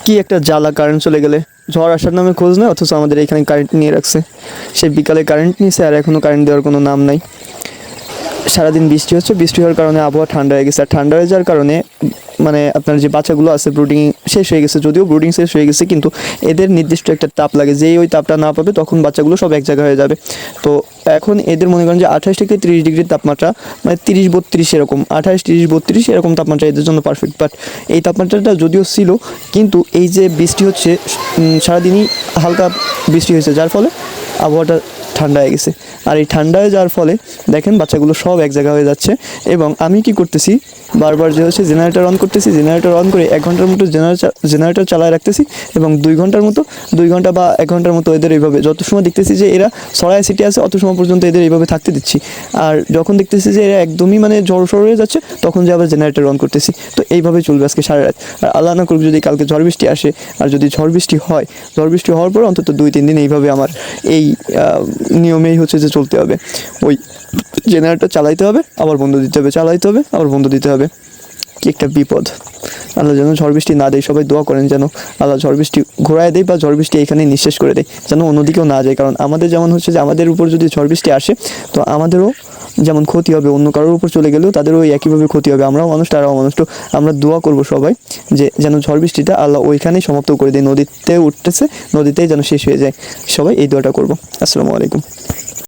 কি একটা জ্বালা, কারেন্ট চলে গেলে। ঝড় আসার নামে খোঁজ নেই, অথচ আমাদের এখানে কারেন্ট নিয়ে রাখছে। সেই বিকালে কারেন্ট নিয়েছে আর এখনও কারেন্ট দেওয়ার কোনো নাম নাই। সারাদিন বৃষ্টি হচ্ছে, বৃষ্টি হওয়ার কারণে আবহাওয়া ঠান্ডা হয়ে গেছে। আর ঠান্ডা হয়ে যাওয়ার কারণে মানে আপনার যে বাচ্চাগুলো আছে ব্রুডিং শেষ হয়ে গেছে, যদিও ব্রুডিং শেষ হয়ে গেছে কিন্তু এদের নির্দিষ্ট একটা তাপ লাগে, যেই ওই তাপটা না পাবে তখন বাচ্চাগুলো সব এক জায়গায় হয়ে যাবে। তো এখন এদের মনে করেন যে 28 থেকে 30 ডিগ্রির তাপমাত্রা, মানে 30-32 এরকম, 28-30-32 এরকম তাপমাত্রা এদের জন্য পারফেক্ট। বাট এই তাপমাত্রাটা যদিও ছিল, কিন্তু এই যে বৃষ্টি হচ্ছে সারাদিনই হালকা বৃষ্টি হয়েছে, যার ফলে আবহাওয়াটা ঠান্ডা হয়ে গেছে। আর এই ঠান্ডা হয়ে যাওয়ার ফলে দেখেন বাচ্চাগুলো সব এক জায়গা হয়ে যাচ্ছে। এবং আমি কি করতেছি, বারবার যে হচ্ছে জেনারেটর অন করতেছি, জেনারেটর অন করে 1 ঘন্টার মতো জেনারেটর চালায় রাখতেছি এবং 2 ঘন্টার মতো 2 ঘন্টা বা 1 ঘন্টার মতো এদের এইভাবে যত সময় দেখতেছি যে এরা ছড়ায় সিটি আছে অত সময় পর্যন্ত এদের এইভাবে থাকতে দিচ্ছি। আর যখন দেখতেছি যে এরা একদমই মানে ঝড় হয়ে যাচ্ছে তখন যে আবার জেনারেটর অন করতেছি। তো এইভাবেই চলবে আজকে সারা রাত। আর আল্লাহ না করুক যদি কালকে ঝড় বৃষ্টি আসে, আর যদি ঝড় বৃষ্টি হয়, ঝড় বৃষ্টি হওয়ার পর অন্তত 2-3 দিন এইভাবে আমার এই নিয়মেই হচ্ছে যে চলতে হবে। ওই জেনারেটর চালাইতে হবে, আবার বন্ধ দিতে হবে, চালাইতে হবে, আবার বন্ধ দিতে হবে। কি একটা বিপদ। আল্লাহ যেন ঝড় বৃষ্টি না দেয়, সবাই দোয়া করেন যেন আল্লাহ ঝড় বৃষ্টি ঘোরায় দেয় বা ঝড় বৃষ্টি এখানেই নিঃশেষ করে দেয়, যেন অন্যদিকেও না যায়। কারণ আমাদের যেমন হচ্ছে যে আমাদের উপর যদি ঝড় বৃষ্টি আসে তো আমাদেরও যেমন ক্ষতি হবে, অন্য কারোর উপর চলে গেলেও তাদেরও ওই একইভাবে ক্ষতি হবে। আমরাও মানুষ, তারাও মানুষ। তো আমরা দোয়া করবো সবাই যে যেন ঝড় বৃষ্টিটা আল্লাহ ওইখানেই সমাপ্ত করে দেয়, নদীতে উঠতেছে নদীতেই যেন শেষ হয়ে যায়। সবাই এই দোয়াটা করবো। আসসালামু আলাইকুম।